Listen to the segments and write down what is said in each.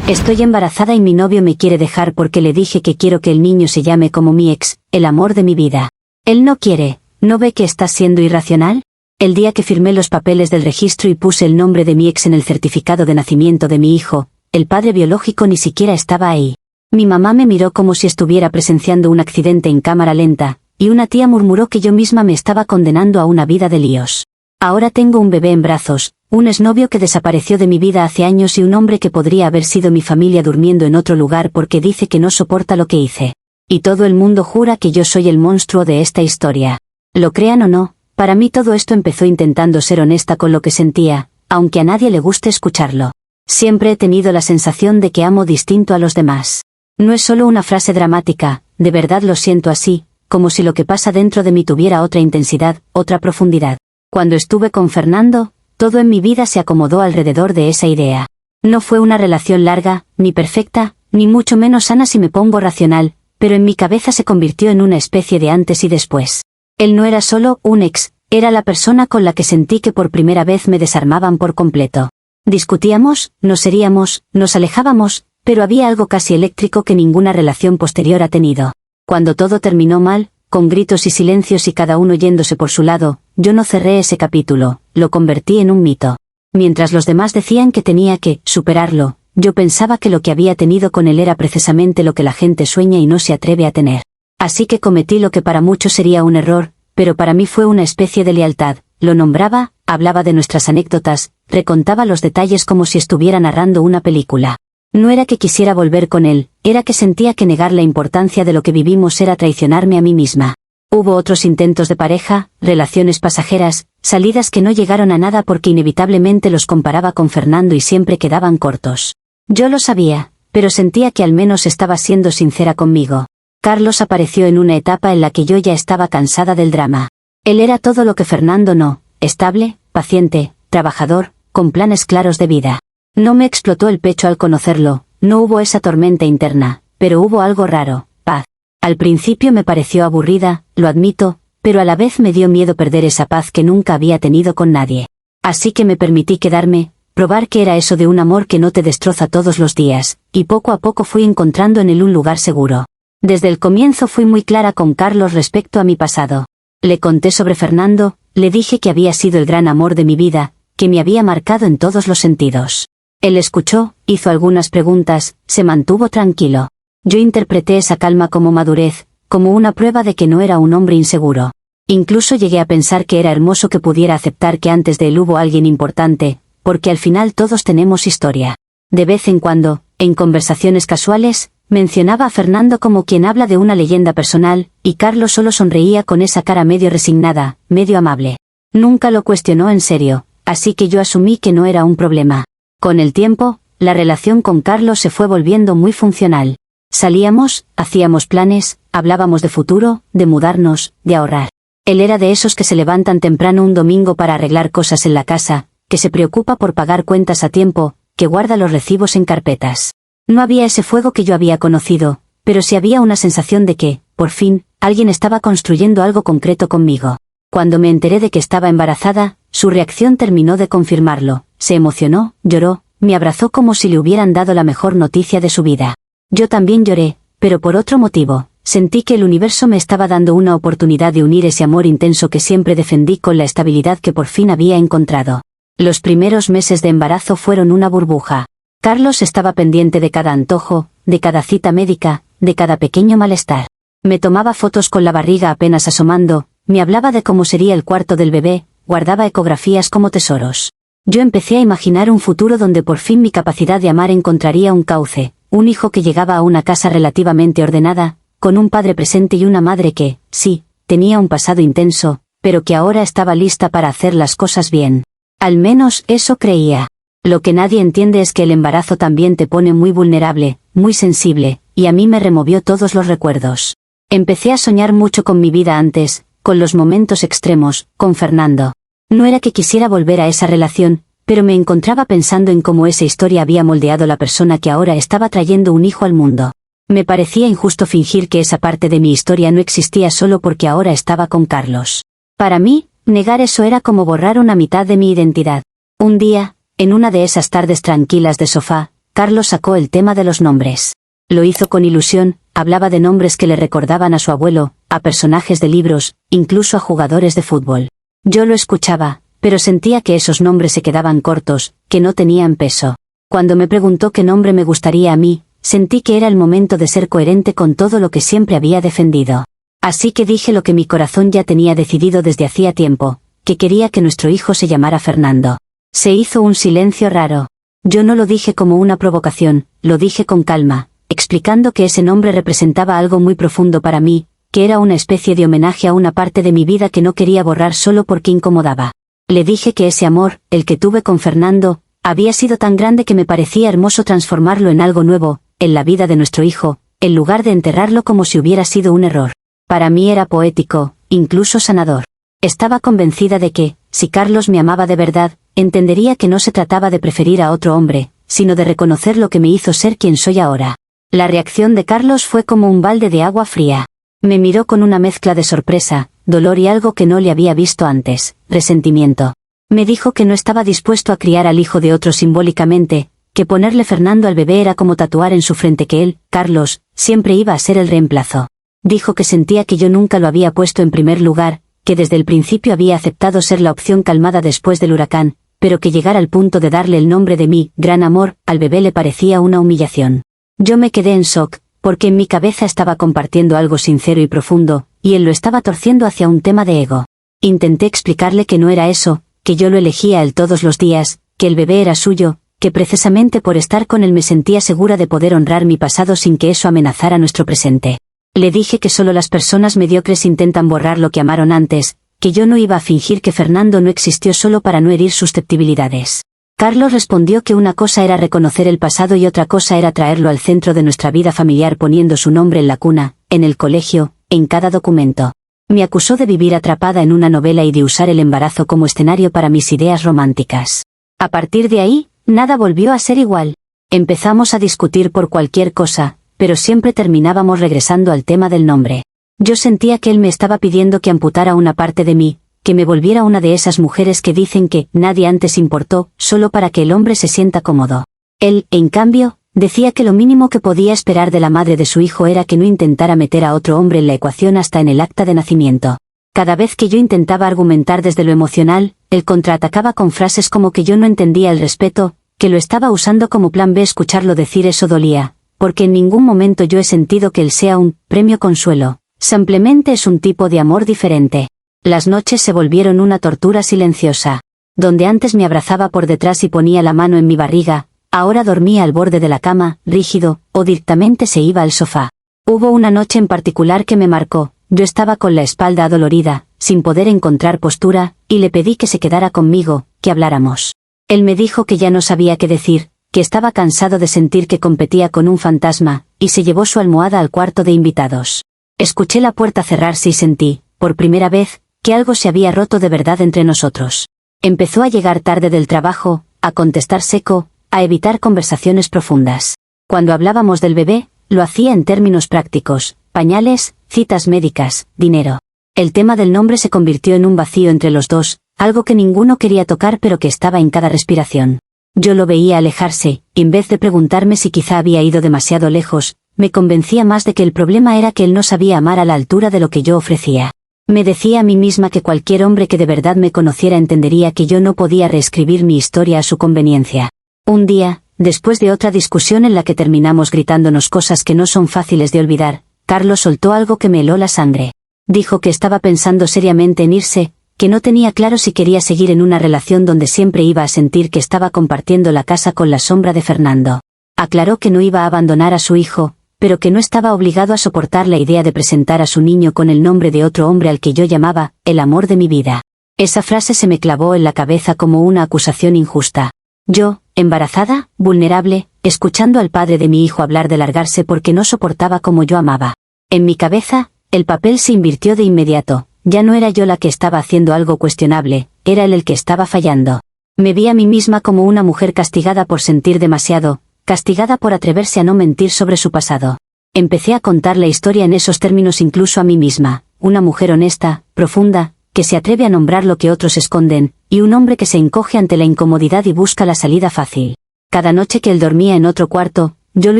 Estoy embarazada y mi novio me quiere dejar porque le dije que quiero que el niño se llame como mi ex, el amor de mi vida. Él no quiere, ¿no ve que estás siendo irracional? El día que firmé los papeles del registro y puse el nombre de mi ex en el certificado de nacimiento de mi hijo, el padre biológico ni siquiera estaba ahí. Mi mamá me miró como si estuviera presenciando un accidente en cámara lenta, y una tía murmuró que yo misma me estaba condenando a una vida de líos. Ahora tengo un bebé en brazos, un exnovio que desapareció de mi vida hace años y un hombre que podría haber sido mi familia durmiendo en otro lugar porque dice que no soporta lo que hice. Y todo el mundo jura que yo soy el monstruo de esta historia. Lo crean o no, para mí todo esto empezó intentando ser honesta con lo que sentía, aunque a nadie le guste escucharlo. Siempre he tenido la sensación de que amo distinto a los demás. No es solo una frase dramática, de verdad lo siento así, como si lo que pasa dentro de mí tuviera otra intensidad, otra profundidad. Cuando estuve con Fernando, todo en mi vida se acomodó alrededor de esa idea. No fue una relación larga, ni perfecta, ni mucho menos sana si me pongo racional, pero en mi cabeza se convirtió en una especie de antes y después. Él no era solo un ex, era la persona con la que sentí que por primera vez me desarmaban por completo. Discutíamos, nos heríamos, nos alejábamos, pero había algo casi eléctrico que ninguna relación posterior ha tenido. Cuando todo terminó mal, con gritos y silencios y cada uno yéndose por su lado, yo no cerré ese capítulo, lo convertí en un mito. Mientras los demás decían que tenía que superarlo, yo pensaba que lo que había tenido con él era precisamente lo que la gente sueña y no se atreve a tener. Así que cometí lo que para muchos sería un error, pero para mí fue una especie de lealtad. Lo nombraba, hablaba de nuestras anécdotas, recontaba los detalles como si estuviera narrando una película. No era que quisiera volver con él, era que sentía que negar la importancia de lo que vivimos era traicionarme a mí misma. Hubo otros intentos de pareja, relaciones pasajeras, salidas que no llegaron a nada porque inevitablemente los comparaba con Fernando y siempre quedaban cortos. Yo lo sabía, pero sentía que al menos estaba siendo sincera conmigo. Carlos apareció en una etapa en la que yo ya estaba cansada del drama. Él era todo lo que Fernando no, estable, paciente, trabajador, con planes claros de vida. No me explotó el pecho al conocerlo, no hubo esa tormenta interna, pero hubo algo raro, paz. Al principio me pareció aburrida, lo admito, pero a la vez me dio miedo perder esa paz que nunca había tenido con nadie. Así que me permití quedarme, probar qué era eso de un amor que no te destroza todos los días, y poco a poco fui encontrando en él un lugar seguro. Desde el comienzo fui muy clara con Carlos respecto a mi pasado. Le conté sobre Fernando, le dije que había sido el gran amor de mi vida, que me había marcado en todos los sentidos. Él escuchó, hizo algunas preguntas, se mantuvo tranquilo. Yo interpreté esa calma como madurez, como una prueba de que no era un hombre inseguro. Incluso llegué a pensar que era hermoso que pudiera aceptar que antes de él hubo alguien importante, porque al final todos tenemos historia. De vez en cuando, en conversaciones casuales, mencionaba a Fernando como quien habla de una leyenda personal, y Carlos solo sonreía con esa cara medio resignada, medio amable. Nunca lo cuestionó en serio, así que yo asumí que no era un problema. Con el tiempo, la relación con Carlos se fue volviendo muy funcional. Salíamos, hacíamos planes, hablábamos de futuro, de mudarnos, de ahorrar. Él era de esos que se levantan temprano un domingo para arreglar cosas en la casa, que se preocupa por pagar cuentas a tiempo, que guarda los recibos en carpetas. No había ese fuego que yo había conocido, pero sí había una sensación de que, por fin, alguien estaba construyendo algo concreto conmigo. Cuando me enteré de que estaba embarazada, su reacción terminó de confirmarlo. Se emocionó, lloró, me abrazó como si le hubieran dado la mejor noticia de su vida. Yo también lloré, pero por otro motivo. Sentí que el universo me estaba dando una oportunidad de unir ese amor intenso que siempre defendí con la estabilidad que por fin había encontrado. Los primeros meses de embarazo fueron una burbuja. Carlos estaba pendiente de cada antojo, de cada cita médica, de cada pequeño malestar. Me tomaba fotos con la barriga apenas asomando, me hablaba de cómo sería el cuarto del bebé, guardaba ecografías como tesoros. Yo empecé a imaginar un futuro donde por fin mi capacidad de amar encontraría un cauce, un hijo que llegaba a una casa relativamente ordenada, con un padre presente y una madre que, sí, tenía un pasado intenso, pero que ahora estaba lista para hacer las cosas bien. Al menos eso creía. Lo que nadie entiende es que el embarazo también te pone muy vulnerable, muy sensible, y a mí me removió todos los recuerdos. Empecé a soñar mucho con mi vida antes, con los momentos extremos, con Fernando. No era que quisiera volver a esa relación, pero me encontraba pensando en cómo esa historia había moldeado la persona que ahora estaba trayendo un hijo al mundo. Me parecía injusto fingir que esa parte de mi historia no existía solo porque ahora estaba con Carlos. Para mí, negar eso era como borrar una mitad de mi identidad. Un día, en una de esas tardes tranquilas de sofá, Carlos sacó el tema de los nombres. Lo hizo con ilusión, hablaba de nombres que le recordaban a su abuelo, a personajes de libros, incluso a jugadores de fútbol. Yo lo escuchaba, pero sentía que esos nombres se quedaban cortos, que no tenían peso. Cuando me preguntó qué nombre me gustaría a mí, sentí que era el momento de ser coherente con todo lo que siempre había defendido. Así que dije lo que mi corazón ya tenía decidido desde hacía tiempo, que quería que nuestro hijo se llamara Fernando. Se hizo un silencio raro. Yo no lo dije como una provocación, lo dije con calma, explicando que ese nombre representaba algo muy profundo para mí, que era una especie de homenaje a una parte de mi vida que no quería borrar solo porque incomodaba. Le dije que ese amor, el que tuve con Fernando, había sido tan grande que me parecía hermoso transformarlo en algo nuevo, en la vida de nuestro hijo, en lugar de enterrarlo como si hubiera sido un error. Para mí era poético, incluso sanador. Estaba convencida de que, si Carlos me amaba de verdad, entendería que no se trataba de preferir a otro hombre, sino de reconocer lo que me hizo ser quien soy ahora. La reacción de Carlos fue como un balde de agua fría. Me miró con una mezcla de sorpresa, dolor y algo que no le había visto antes, resentimiento. Me dijo que no estaba dispuesto a criar al hijo de otro simbólicamente, que ponerle Fernando al bebé era como tatuar en su frente que él, Carlos, siempre iba a ser el reemplazo. Dijo que sentía que yo nunca lo había puesto en primer lugar, que desde el principio había aceptado ser la opción calmada después del huracán, pero que llegar al punto de darle el nombre de mi gran amor al bebé le parecía una humillación. Yo me quedé en shock, porque en mi cabeza estaba compartiendo algo sincero y profundo, y él lo estaba torciendo hacia un tema de ego. Intenté explicarle que no era eso, que yo lo elegía él todos los días, que el bebé era suyo, que precisamente por estar con él me sentía segura de poder honrar mi pasado sin que eso amenazara nuestro presente. Le dije que solo las personas mediocres intentan borrar lo que amaron antes, que yo no iba a fingir que Fernando no existió solo para no herir susceptibilidades. Carlos respondió que una cosa era reconocer el pasado y otra cosa era traerlo al centro de nuestra vida familiar poniendo su nombre en la cuna, en el colegio, en cada documento. Me acusó de vivir atrapada en una novela y de usar el embarazo como escenario para mis ideas románticas. A partir de ahí, nada volvió a ser igual. Empezamos a discutir por cualquier cosa, pero siempre terminábamos regresando al tema del nombre. Yo sentía que él me estaba pidiendo que amputara una parte de mí, que me volviera una de esas mujeres que dicen que nadie antes importó, solo para que el hombre se sienta cómodo. Él, en cambio, decía que lo mínimo que podía esperar de la madre de su hijo era que no intentara meter a otro hombre en la ecuación hasta en el acta de nacimiento. Cada vez que yo intentaba argumentar desde lo emocional, él contraatacaba con frases como que yo no entendía el respeto, que lo estaba usando como plan B. Escucharlo decir eso dolía, porque en ningún momento yo he sentido que él sea un premio consuelo, simplemente es un tipo de amor diferente. Las noches se volvieron una tortura silenciosa. Donde antes me abrazaba por detrás y ponía la mano en mi barriga, ahora dormía al borde de la cama, rígido, o directamente se iba al sofá. Hubo una noche en particular que me marcó. Yo estaba con la espalda adolorida, sin poder encontrar postura, y le pedí que se quedara conmigo, que habláramos. Él me dijo que ya no sabía qué decir, que estaba cansado de sentir que competía con un fantasma, y se llevó su almohada al cuarto de invitados. Escuché la puerta cerrarse y sentí, por primera vez, que algo se había roto de verdad entre nosotros. Empezó a llegar tarde del trabajo, a contestar seco, a evitar conversaciones profundas. Cuando hablábamos del bebé, lo hacía en términos prácticos, pañales, citas médicas, dinero. El tema del nombre se convirtió en un vacío entre los dos, algo que ninguno quería tocar pero que estaba en cada respiración. Yo lo veía alejarse, y en vez de preguntarme si quizá había ido demasiado lejos, me convencía más de que el problema era que él no sabía amar a la altura de lo que yo ofrecía. Me decía a mí misma que cualquier hombre que de verdad me conociera entendería que yo no podía reescribir mi historia a su conveniencia. Un día, después de otra discusión en la que terminamos gritándonos cosas que no son fáciles de olvidar, Carlos soltó algo que me heló la sangre. Dijo que estaba pensando seriamente en irse, que no tenía claro si quería seguir en una relación donde siempre iba a sentir que estaba compartiendo la casa con la sombra de Fernando. Aclaró que no iba a abandonar a su hijo, pero que no estaba obligado a soportar la idea de presentar a su niño con el nombre de otro hombre al que yo llamaba, el amor de mi vida. Esa frase se me clavó en la cabeza como una acusación injusta. Yo, embarazada, vulnerable, escuchando al padre de mi hijo hablar de largarse porque no soportaba como yo amaba. En mi cabeza, el papel se invirtió de inmediato, ya no era yo la que estaba haciendo algo cuestionable, era él el que estaba fallando. Me vi a mí misma como una mujer castigada por sentir demasiado, castigada por atreverse a no mentir sobre su pasado. Empecé a contar la historia en esos términos incluso a mí misma, una mujer honesta, profunda, que se atreve a nombrar lo que otros esconden, y un hombre que se encoge ante la incomodidad y busca la salida fácil. Cada noche que él dormía en otro cuarto, yo lo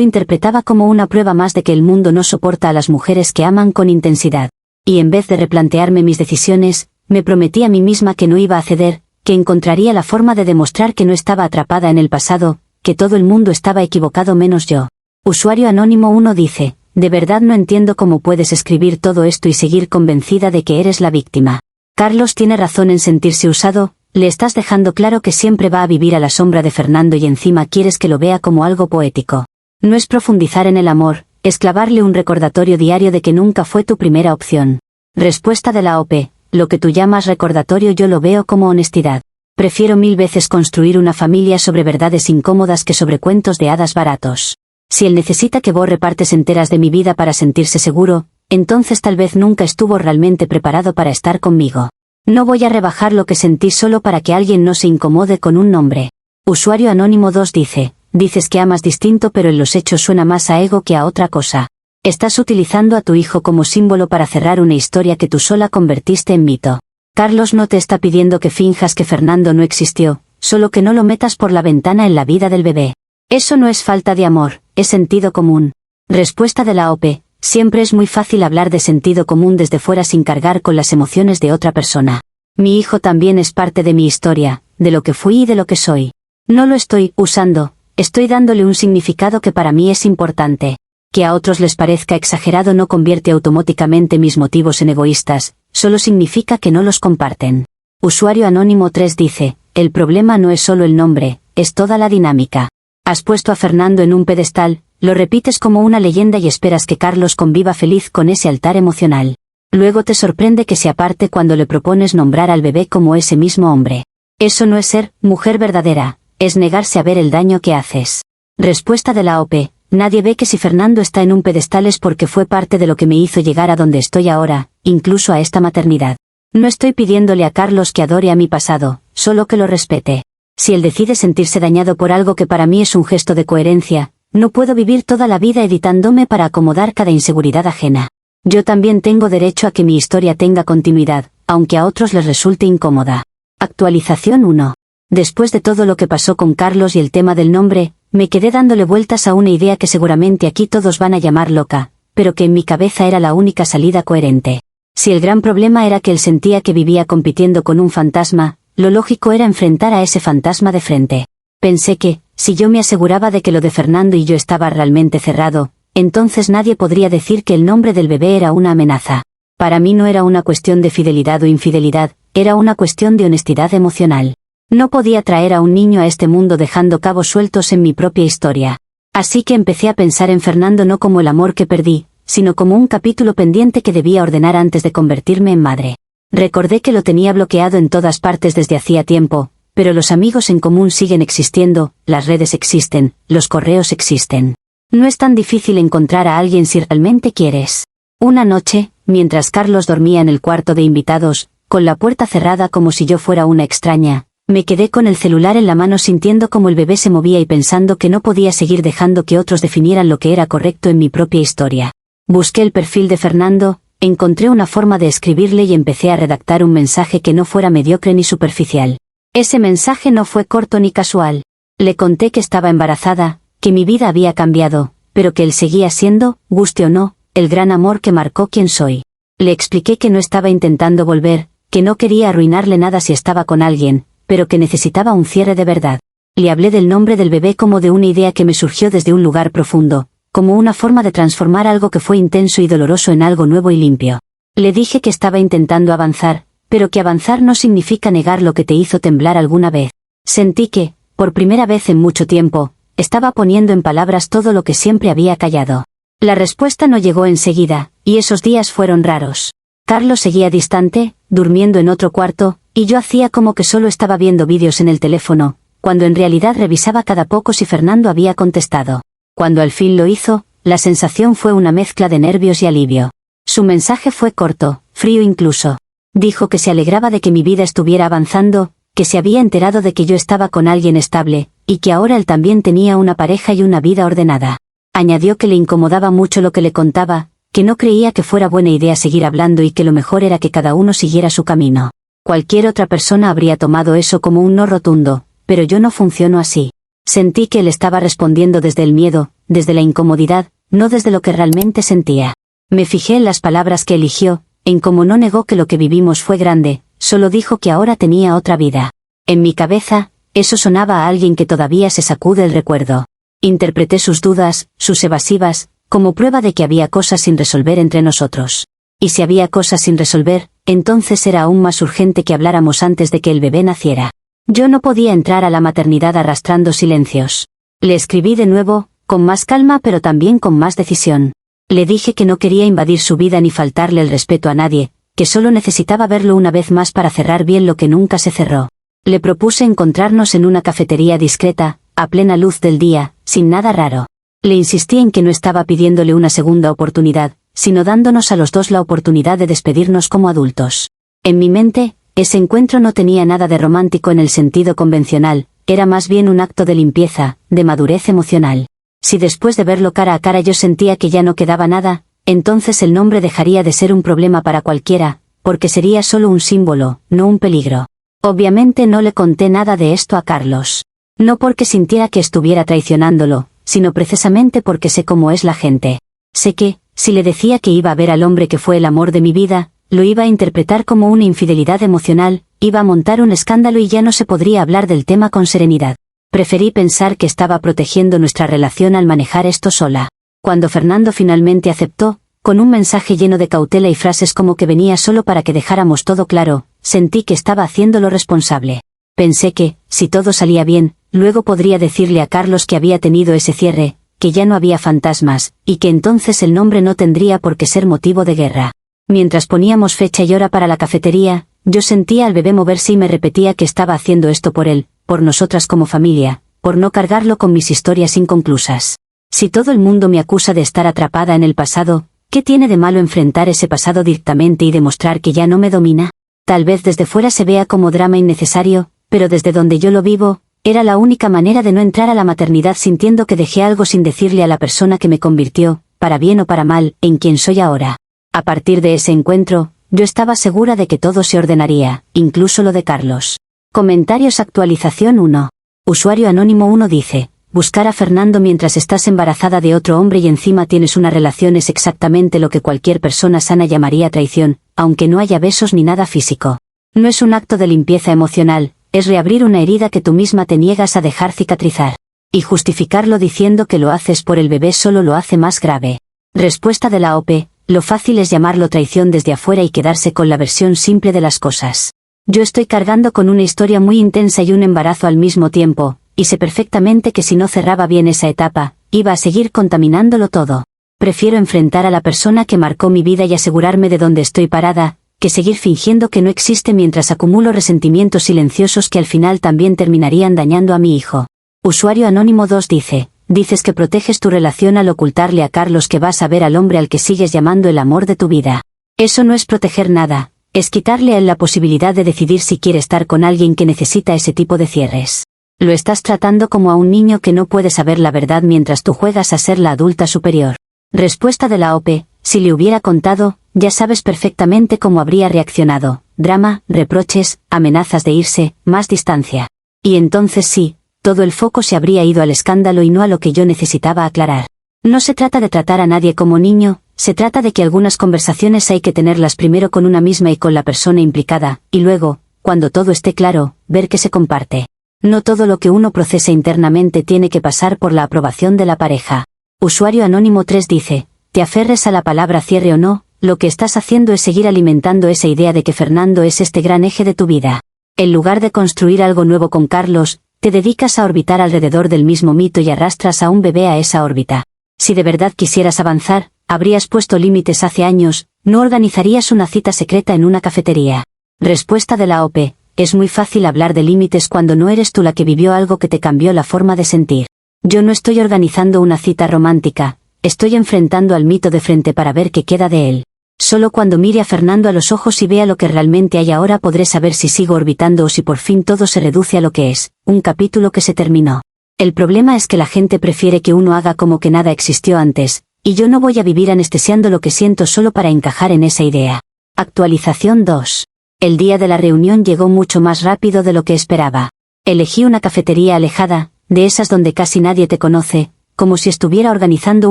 interpretaba como una prueba más de que el mundo no soporta a las mujeres que aman con intensidad. Y en vez de replantearme mis decisiones, me prometí a mí misma que no iba a ceder, que encontraría la forma de demostrar que no estaba atrapada en el pasado, que todo el mundo estaba equivocado menos yo. Usuario Anónimo 1 dice: de verdad no entiendo cómo puedes escribir todo esto y seguir convencida de que eres la víctima. Carlos tiene razón en sentirse usado, le estás dejando claro que siempre va a vivir a la sombra de Fernando y encima quieres que lo vea como algo poético. No es profundizar en el amor, es clavarle un recordatorio diario de que nunca fue tu primera opción. Respuesta de la OP: lo que tú llamas recordatorio yo lo veo como honestidad. Prefiero 1000 veces construir una familia sobre verdades incómodas que sobre cuentos de hadas baratos. Si él necesita que borre partes enteras de mi vida para sentirse seguro, entonces tal vez nunca estuvo realmente preparado para estar conmigo. No voy a rebajar lo que sentí solo para que alguien no se incomode con un nombre. Usuario Anónimo 2 dice: dices que amas distinto pero en los hechos suena más a ego que a otra cosa. Estás utilizando a tu hijo como símbolo para cerrar una historia que tú sola convertiste en mito. Carlos no te está pidiendo que finjas que Fernando no existió, solo que no lo metas por la ventana en la vida del bebé. Eso no es falta de amor, es sentido común. Respuesta de la OP: siempre es muy fácil hablar de sentido común desde fuera sin cargar con las emociones de otra persona. Mi hijo también es parte de mi historia, de lo que fui y de lo que soy. No lo estoy usando, estoy dándole un significado que para mí es importante. Que a otros les parezca exagerado no convierte automáticamente mis motivos en egoístas, solo significa que no los comparten. Usuario Anónimo 3 dice: el problema no es solo el nombre, es toda la dinámica. Has puesto a Fernando en un pedestal, lo repites como una leyenda y esperas que Carlos conviva feliz con ese altar emocional. Luego te sorprende que se aparte cuando le propones nombrar al bebé como ese mismo hombre. Eso no es ser mujer verdadera, es negarse a ver el daño que haces. Respuesta de la OP: nadie ve que si Fernando está en un pedestal es porque fue parte de lo que me hizo llegar a donde estoy ahora, incluso a esta maternidad. No estoy pidiéndole a Carlos que adore a mi pasado, solo que lo respete. Si él decide sentirse dañado por algo que para mí es un gesto de coherencia, no puedo vivir toda la vida editándome para acomodar cada inseguridad ajena. Yo también tengo derecho a que mi historia tenga continuidad, aunque a otros les resulte incómoda. Actualización 1. Después de todo lo que pasó con Carlos y el tema del nombre, me quedé dándole vueltas a una idea que seguramente aquí todos van a llamar loca, pero que en mi cabeza era la única salida coherente. Si el gran problema era que él sentía que vivía compitiendo con un fantasma, lo lógico era enfrentar a ese fantasma de frente. Pensé que, si yo me aseguraba de que lo de Fernando y yo estaba realmente cerrado, entonces nadie podría decir que el nombre del bebé era una amenaza. Para mí no era una cuestión de fidelidad o infidelidad, era una cuestión de honestidad emocional. No podía traer a un niño a este mundo dejando cabos sueltos en mi propia historia. Así que empecé a pensar en Fernando no como el amor que perdí, sino como un capítulo pendiente que debía ordenar antes de convertirme en madre. Recordé que lo tenía bloqueado en todas partes desde hacía tiempo, pero los amigos en común siguen existiendo, las redes existen, los correos existen. No es tan difícil encontrar a alguien si realmente quieres. Una noche, mientras Carlos dormía en el cuarto de invitados, con la puerta cerrada como si yo fuera una extraña, me quedé con el celular en la mano sintiendo como el bebé se movía y pensando que no podía seguir dejando que otros definieran lo que era correcto en mi propia historia. Busqué el perfil de Fernando, encontré una forma de escribirle y empecé a redactar un mensaje que no fuera mediocre ni superficial. Ese mensaje no fue corto ni casual. Le conté que estaba embarazada, que mi vida había cambiado, pero que él seguía siendo, guste o no, el gran amor que marcó quién soy. Le expliqué que no estaba intentando volver, que no quería arruinarle nada si estaba con alguien, pero que necesitaba un cierre de verdad. Le hablé del nombre del bebé como de una idea que me surgió desde un lugar profundo, como una forma de transformar algo que fue intenso y doloroso en algo nuevo y limpio. Le dije que estaba intentando avanzar, pero que avanzar no significa negar lo que te hizo temblar alguna vez. Sentí que, por primera vez en mucho tiempo, estaba poniendo en palabras todo lo que siempre había callado. La respuesta no llegó enseguida, y esos días fueron raros. Carlos seguía distante, durmiendo en otro cuarto, y yo hacía como que solo estaba viendo vídeos en el teléfono, cuando en realidad revisaba cada poco si Fernando había contestado. Cuando al fin lo hizo, la sensación fue una mezcla de nervios y alivio. Su mensaje fue corto, frío incluso. Dijo que se alegraba de que mi vida estuviera avanzando, que se había enterado de que yo estaba con alguien estable, y que ahora él también tenía una pareja y una vida ordenada. Añadió que le incomodaba mucho lo que le contaba, que no creía que fuera buena idea seguir hablando y que lo mejor era que cada uno siguiera su camino. Cualquier otra persona habría tomado eso como un no rotundo, pero yo no funciono así. Sentí que él estaba respondiendo desde el miedo, desde la incomodidad, no desde lo que realmente sentía. Me fijé en las palabras que eligió, en cómo no negó que lo que vivimos fue grande, solo dijo que ahora tenía otra vida. En mi cabeza, eso sonaba a alguien que todavía se sacude el recuerdo. Interpreté sus dudas, sus evasivas, como prueba de que había cosas sin resolver entre nosotros. Y si había cosas sin resolver, entonces era aún más urgente que habláramos antes de que el bebé naciera. Yo no podía entrar a la maternidad arrastrando silencios. Le escribí de nuevo, con más calma pero también con más decisión. Le dije que no quería invadir su vida ni faltarle el respeto a nadie, que solo necesitaba verlo una vez más para cerrar bien lo que nunca se cerró. Le propuse encontrarnos en una cafetería discreta, a plena luz del día, sin nada raro. Le insistí en que no estaba pidiéndole una segunda oportunidad, sino dándonos a los dos la oportunidad de despedirnos como adultos. En mi mente, ese encuentro no tenía nada de romántico en el sentido convencional, era más bien un acto de limpieza, de madurez emocional. Si después de verlo cara a cara yo sentía que ya no quedaba nada, entonces el nombre dejaría de ser un problema para cualquiera, porque sería solo un símbolo, no un peligro. Obviamente no le conté nada de esto a Carlos. No porque sintiera que estuviera traicionándolo, sino precisamente porque sé cómo es la gente. Sé que, si le decía que iba a ver al hombre que fue el amor de mi vida, lo iba a interpretar como una infidelidad emocional, iba a montar un escándalo y ya no se podría hablar del tema con serenidad. Preferí pensar que estaba protegiendo nuestra relación al manejar esto sola. Cuando Fernando finalmente aceptó, con un mensaje lleno de cautela y frases como que venía solo para que dejáramos todo claro, sentí que estaba haciéndolo responsable. Pensé que, si todo salía bien, luego podría decirle a Carlos que había tenido ese cierre, que ya no había fantasmas, y que entonces el nombre no tendría por qué ser motivo de guerra. Mientras poníamos fecha y hora para la cafetería, yo sentía al bebé moverse y me repetía que estaba haciendo esto por él, por nosotras como familia, por no cargarlo con mis historias inconclusas. Si todo el mundo me acusa de estar atrapada en el pasado, ¿qué tiene de malo enfrentar ese pasado directamente y demostrar que ya no me domina? Tal vez desde fuera se vea como drama innecesario, pero desde donde yo lo vivo, era la única manera de no entrar a la maternidad sintiendo que dejé algo sin decirle a la persona que me convirtió, para bien o para mal, en quien soy ahora. A partir de ese encuentro, yo estaba segura de que todo se ordenaría, incluso lo de Carlos. Comentarios. Actualización 1. Usuario anónimo 1 dice: buscar a Fernando mientras estás embarazada de otro hombre y encima tienes una relación es exactamente lo que cualquier persona sana llamaría traición, aunque no haya besos ni nada físico. No es un acto de limpieza emocional, es reabrir una herida que tú misma te niegas a dejar cicatrizar. Y justificarlo diciendo que lo haces por el bebé solo lo hace más grave. Respuesta de la OP: lo fácil es llamarlo traición desde afuera y quedarse con la versión simple de las cosas. Yo estoy cargando con una historia muy intensa y un embarazo al mismo tiempo, y sé perfectamente que si no cerraba bien esa etapa, iba a seguir contaminándolo todo. Prefiero enfrentar a la persona que marcó mi vida y asegurarme de dónde estoy parada, que seguir fingiendo que no existe mientras acumulo resentimientos silenciosos que al final también terminarían dañando a mi hijo. Usuario anónimo 2 dice: dices que proteges tu relación al ocultarle a Carlos que vas a ver al hombre al que sigues llamando el amor de tu vida. Eso no es proteger nada, es quitarle a él la posibilidad de decidir si quiere estar con alguien que necesita ese tipo de cierres. Lo estás tratando como a un niño que no puede saber la verdad mientras tú juegas a ser la adulta superior. Respuesta de la OP: si le hubiera contado, ya sabes perfectamente cómo habría reaccionado. Drama, reproches, amenazas de irse, más distancia. Y entonces sí, todo el foco se habría ido al escándalo y no a lo que yo necesitaba aclarar. No se trata de tratar a nadie como niño, se trata de que algunas conversaciones hay que tenerlas primero con una misma y con la persona implicada, y luego, cuando todo esté claro, ver qué se comparte. No todo lo que uno procesa internamente tiene que pasar por la aprobación de la pareja. Usuario anónimo 3 dice: te aferres a la palabra cierre o no, lo que estás haciendo es seguir alimentando esa idea de que Fernando es este gran eje de tu vida. En lugar de construir algo nuevo con Carlos, te dedicas a orbitar alrededor del mismo mito y arrastras a un bebé a esa órbita. Si de verdad quisieras avanzar, habrías puesto límites hace años, no organizarías una cita secreta en una cafetería. Respuesta de la OP: es muy fácil hablar de límites cuando no eres tú la que vivió algo que te cambió la forma de sentir. Yo no estoy organizando una cita romántica, estoy enfrentando al mito de frente para ver qué queda de él. Solo cuando mire a Fernando a los ojos y vea lo que realmente hay ahora podré saber si sigo orbitando o si por fin todo se reduce a lo que es, un capítulo que se terminó. El problema es que la gente prefiere que uno haga como que nada existió antes, y yo no voy a vivir anestesiando lo que siento solo para encajar en esa idea. Actualización 2. El día de la reunión llegó mucho más rápido de lo que esperaba. Elegí una cafetería alejada, de esas donde casi nadie te conoce, como si estuviera organizando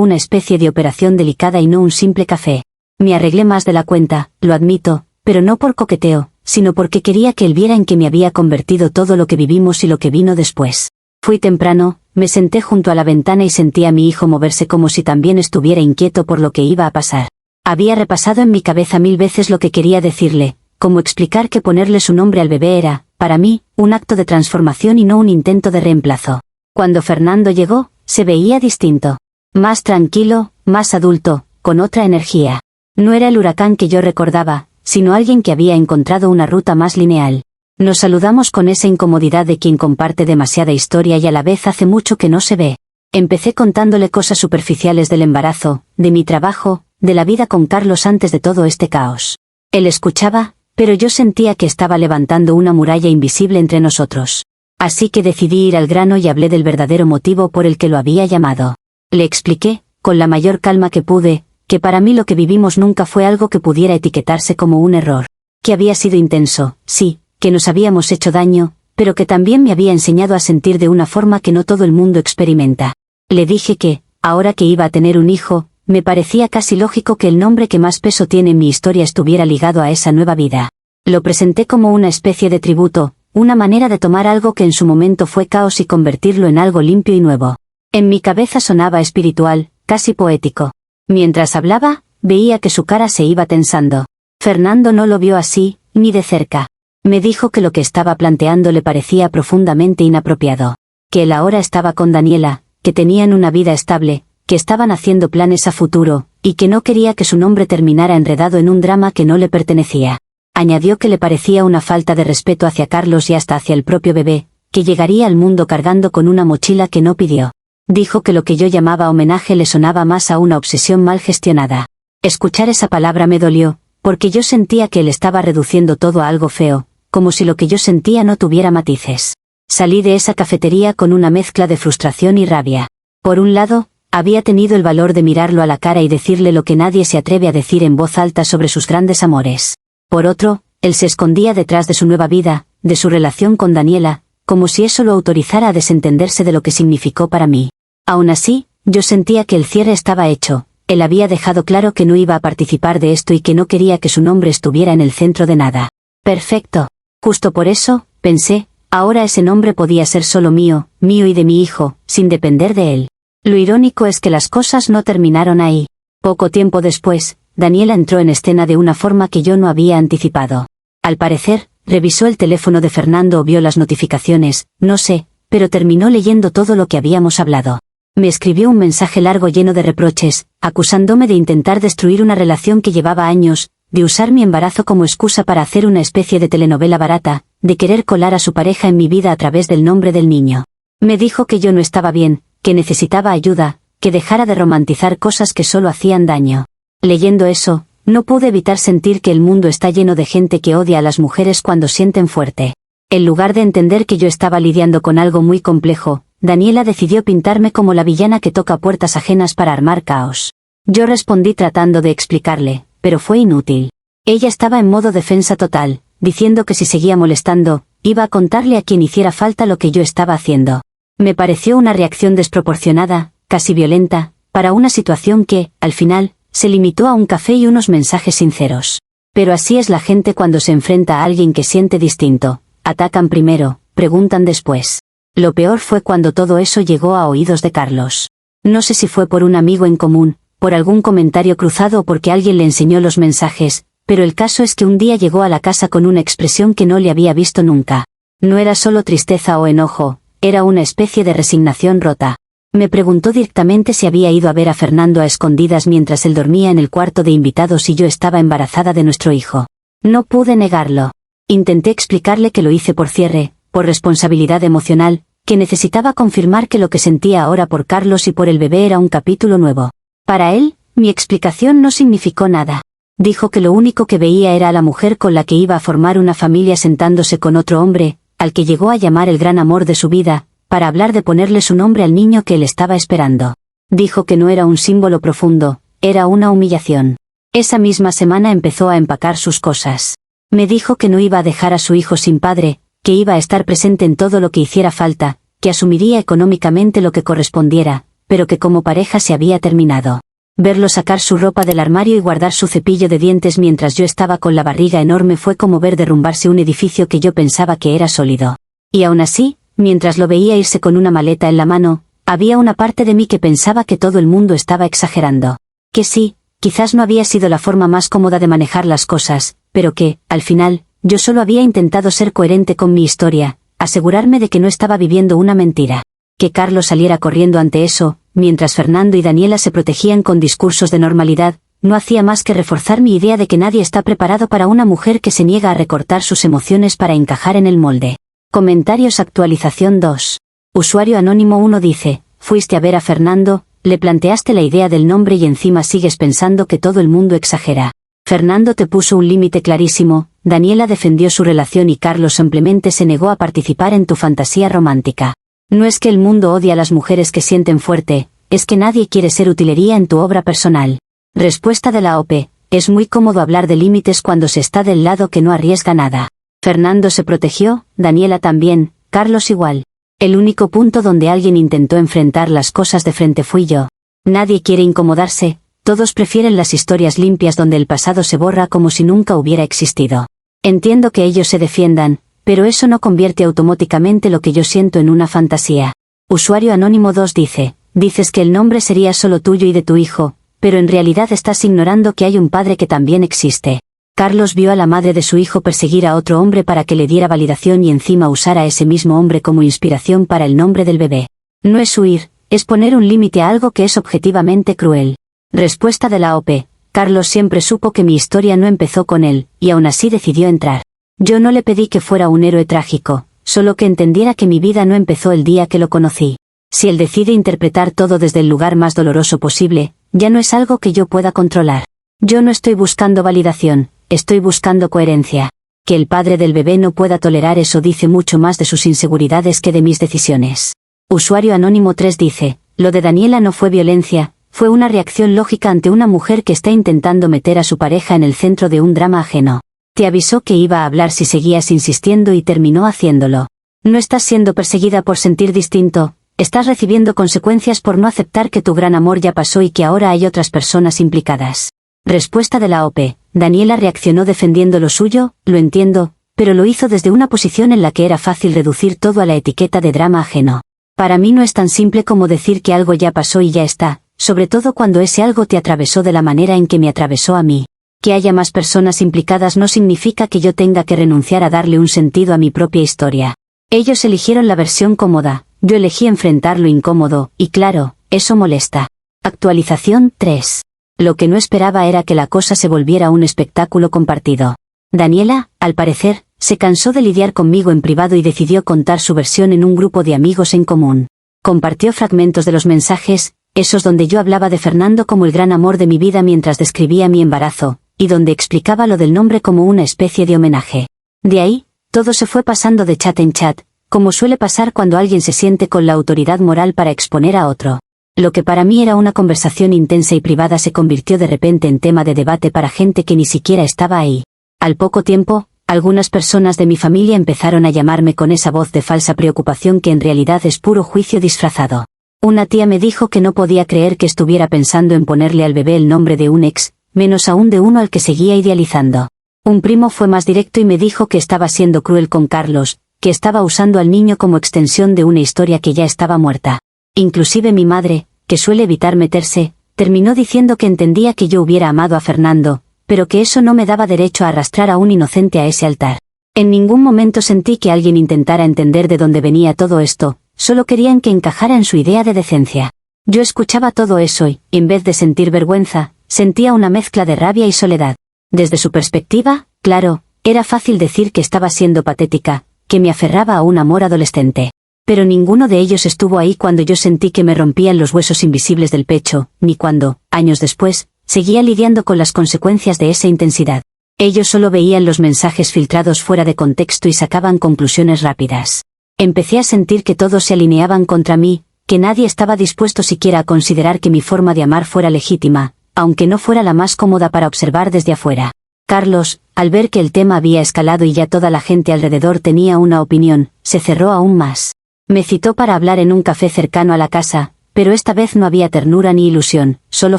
una especie de operación delicada y no un simple café. Me arreglé más de la cuenta, lo admito, pero no por coqueteo, sino porque quería que él viera en que me había convertido todo lo que vivimos y lo que vino después. Fui temprano, me senté junto a la ventana y sentí a mi hijo moverse como si también estuviera inquieto por lo que iba a pasar. Había repasado en mi cabeza 1000 veces lo que quería decirle, como explicar que ponerle su nombre al bebé era, para mí, un acto de transformación y no un intento de reemplazo. Cuando Fernando llegó, se veía distinto. Más tranquilo, más adulto, con otra energía. No era el huracán que yo recordaba, sino alguien que había encontrado una ruta más lineal. Nos saludamos con esa incomodidad de quien comparte demasiada historia y a la vez hace mucho que no se ve. Empecé contándole cosas superficiales del embarazo, de mi trabajo, de la vida con Carlos antes de todo este caos. Él escuchaba, pero yo sentía que estaba levantando una muralla invisible entre nosotros. Así que decidí ir al grano y hablé del verdadero motivo por el que lo había llamado. Le expliqué, con la mayor calma que pude, que para mí lo que vivimos nunca fue algo que pudiera etiquetarse como un error. Que había sido intenso, sí, que nos habíamos hecho daño, pero que también me había enseñado a sentir de una forma que no todo el mundo experimenta. Le dije que, ahora que iba a tener un hijo, me parecía casi lógico que el nombre que más peso tiene en mi historia estuviera ligado a esa nueva vida. Lo presenté como una especie de tributo, una manera de tomar algo que en su momento fue caos y convertirlo en algo limpio y nuevo. En mi cabeza sonaba espiritual, casi poético. Mientras hablaba, veía que su cara se iba tensando. Fernando no lo vio así, ni de cerca. Me dijo que lo que estaba planteando le parecía profundamente inapropiado. Que él ahora estaba con Daniela, que tenían una vida estable, que estaban haciendo planes a futuro, y que no quería que su nombre terminara enredado en un drama que no le pertenecía. Añadió que le parecía una falta de respeto hacia Carlos y hasta hacia el propio bebé, que llegaría al mundo cargando con una mochila que no pidió. Dijo que lo que yo llamaba homenaje le sonaba más a una obsesión mal gestionada. Escuchar esa palabra me dolió, porque yo sentía que él estaba reduciendo todo a algo feo, como si lo que yo sentía no tuviera matices. Salí de esa cafetería con una mezcla de frustración y rabia. Por un lado, había tenido el valor de mirarlo a la cara y decirle lo que nadie se atreve a decir en voz alta sobre sus grandes amores. Por otro, él se escondía detrás de su nueva vida, de su relación con Daniela, como si eso lo autorizara a desentenderse de lo que significó para mí. Aún así, yo sentía que el cierre estaba hecho, él había dejado claro que no iba a participar de esto y que no quería que su nombre estuviera en el centro de nada. Perfecto. Justo por eso, pensé, ahora ese nombre podía ser solo mío, mío y de mi hijo, sin depender de él. Lo irónico es que las cosas no terminaron ahí. Poco tiempo después, Daniela entró en escena de una forma que yo no había anticipado. Al parecer, revisó el teléfono de Fernando o vio las notificaciones, no sé, pero terminó leyendo todo lo que habíamos hablado. Me escribió un mensaje largo lleno de reproches, acusándome de intentar destruir una relación que llevaba años, de usar mi embarazo como excusa para hacer una especie de telenovela barata, de querer colar a su pareja en mi vida a través del nombre del niño. Me dijo que yo no estaba bien, que necesitaba ayuda, que dejara de romantizar cosas que solo hacían daño. Leyendo eso, no pude evitar sentir que el mundo está lleno de gente que odia a las mujeres cuando sienten fuerte. En lugar de entender que yo estaba lidiando con algo muy complejo, Daniela decidió pintarme como la villana que toca puertas ajenas para armar caos. Yo respondí tratando de explicarle, pero fue inútil. Ella estaba en modo defensa total, diciendo que si seguía molestando, iba a contarle a quien hiciera falta lo que yo estaba haciendo. Me pareció una reacción desproporcionada, casi violenta, para una situación que, al final, se limitó a un café y unos mensajes sinceros. Pero así es la gente cuando se enfrenta a alguien que siente distinto. Atacan primero, preguntan después. Lo peor fue cuando todo eso llegó a oídos de Carlos. No sé si fue por un amigo en común, por algún comentario cruzado o porque alguien le enseñó los mensajes, pero el caso es que un día llegó a la casa con una expresión que no le había visto nunca. No era solo tristeza o enojo, era una especie de resignación rota. Me preguntó directamente si había ido a ver a Fernando a escondidas mientras él dormía en el cuarto de invitados y yo estaba embarazada de nuestro hijo. No pude negarlo. Intenté explicarle que lo hice por cierre, por responsabilidad emocional, que necesitaba confirmar que lo que sentía ahora por Carlos y por el bebé era un capítulo nuevo. Para él, mi explicación no significó nada. Dijo que lo único que veía era a la mujer con la que iba a formar una familia sentándose con otro hombre, al que llegó a llamar el gran amor de su vida, para hablar de ponerle su nombre al niño que él estaba esperando. Dijo que no era un símbolo profundo, era una humillación. Esa misma semana empezó a empacar sus cosas. Me dijo que no iba a dejar a su hijo sin padre, que iba a estar presente en todo lo que hiciera falta, que asumiría económicamente lo que correspondiera, pero que como pareja se había terminado. Verlo sacar su ropa del armario y guardar su cepillo de dientes mientras yo estaba con la barriga enorme fue como ver derrumbarse un edificio que yo pensaba que era sólido. Y aún así, mientras lo veía irse con una maleta en la mano, había una parte de mí que pensaba que todo el mundo estaba exagerando. Que sí, quizás no había sido la forma más cómoda de manejar las cosas, pero que, al final, yo solo había intentado ser coherente con mi historia, asegurarme de que no estaba viviendo una mentira. Que Carlos saliera corriendo ante eso, mientras Fernando y Daniela se protegían con discursos de normalidad, no hacía más que reforzar mi idea de que nadie está preparado para una mujer que se niega a recortar sus emociones para encajar en el molde. Comentarios. Actualización 2. Usuario anónimo 1 dice: fuiste a ver a Fernando, le planteaste la idea del nombre y encima sigues pensando que todo el mundo exagera. Fernando te puso un límite clarísimo, Daniela defendió su relación y Carlos simplemente se negó a participar en tu fantasía romántica. No es que el mundo odie a las mujeres que sienten fuerte, es que nadie quiere ser utilería en tu obra personal. Respuesta de la OP: es muy cómodo hablar de límites cuando se está del lado que no arriesga nada. Fernando se protegió, Daniela también, Carlos igual. El único punto donde alguien intentó enfrentar las cosas de frente fui yo. Nadie quiere incomodarse, todos prefieren las historias limpias donde el pasado se borra como si nunca hubiera existido. Entiendo que ellos se defiendan, pero eso no convierte automáticamente lo que yo siento en una fantasía. Usuario anónimo 2 dice: dices que el nombre sería solo tuyo y de tu hijo, pero en realidad estás ignorando que hay un padre que también existe. Carlos vio a la madre de su hijo perseguir a otro hombre para que le diera validación y encima usar a ese mismo hombre como inspiración para el nombre del bebé. No es huir, es poner un límite a algo que es objetivamente cruel. Respuesta de la OP: Carlos siempre supo que mi historia no empezó con él, y aún así decidió entrar. Yo no le pedí que fuera un héroe trágico, solo que entendiera que mi vida no empezó el día que lo conocí. Si él decide interpretar todo desde el lugar más doloroso posible, ya no es algo que yo pueda controlar. Yo no estoy buscando validación, estoy buscando coherencia. Que el padre del bebé no pueda tolerar eso dice mucho más de sus inseguridades que de mis decisiones. Usuario anónimo 3 dice: lo de Daniela no fue violencia, fue una reacción lógica ante una mujer que está intentando meter a su pareja en el centro de un drama ajeno. Te avisó que iba a hablar si seguías insistiendo y terminó haciéndolo. No estás siendo perseguida por sentir distinto, estás recibiendo consecuencias por no aceptar que tu gran amor ya pasó y que ahora hay otras personas implicadas. Respuesta de la OP: Daniela reaccionó defendiendo lo suyo, lo entiendo, pero lo hizo desde una posición en la que era fácil reducir todo a la etiqueta de drama ajeno. Para mí no es tan simple como decir que algo ya pasó y ya está, sobre todo cuando ese algo te atravesó de la manera en que me atravesó a mí. Que haya más personas implicadas no significa que yo tenga que renunciar a darle un sentido a mi propia historia. Ellos eligieron la versión cómoda, yo elegí enfrentar lo incómodo, y claro, eso molesta. Actualización 3. Lo que no esperaba era que la cosa se volviera un espectáculo compartido. Daniela, al parecer, se cansó de lidiar conmigo en privado y decidió contar su versión en un grupo de amigos en común. Compartió fragmentos de los mensajes, esos donde yo hablaba de Fernando como el gran amor de mi vida mientras describía mi embarazo, y donde explicaba lo del nombre como una especie de homenaje. De ahí, todo se fue pasando de chat en chat, como suele pasar cuando alguien se siente con la autoridad moral para exponer a otro. Lo que para mí era una conversación intensa y privada se convirtió de repente en tema de debate para gente que ni siquiera estaba ahí. Al poco tiempo, algunas personas de mi familia empezaron a llamarme con esa voz de falsa preocupación que en realidad es puro juicio disfrazado. Una tía me dijo que no podía creer que estuviera pensando en ponerle al bebé el nombre de un ex, menos aún de uno al que seguía idealizando. Un primo fue más directo y me dijo que estaba siendo cruel con Carlos, que estaba usando al niño como extensión de una historia que ya estaba muerta. Inclusive mi madre, que suele evitar meterse, terminó diciendo que entendía que yo hubiera amado a Fernando, pero que eso no me daba derecho a arrastrar a un inocente a ese altar. En ningún momento sentí que alguien intentara entender de dónde venía todo esto, solo querían que encajara en su idea de decencia. Yo escuchaba todo eso y, en vez de sentir vergüenza, sentía una mezcla de rabia y soledad. Desde su perspectiva, claro, era fácil decir que estaba siendo patética, que me aferraba a un amor adolescente. Pero ninguno de ellos estuvo ahí cuando yo sentí que me rompían los huesos invisibles del pecho, ni cuando, años después, seguía lidiando con las consecuencias de esa intensidad. Ellos solo veían los mensajes filtrados fuera de contexto y sacaban conclusiones rápidas. Empecé a sentir que todos se alineaban contra mí, que nadie estaba dispuesto siquiera a considerar que mi forma de amar fuera legítima, aunque no fuera la más cómoda para observar desde afuera. Carlos, al ver que el tema había escalado y ya toda la gente alrededor tenía una opinión, se cerró aún más. Me citó para hablar en un café cercano a la casa, pero esta vez no había ternura ni ilusión, solo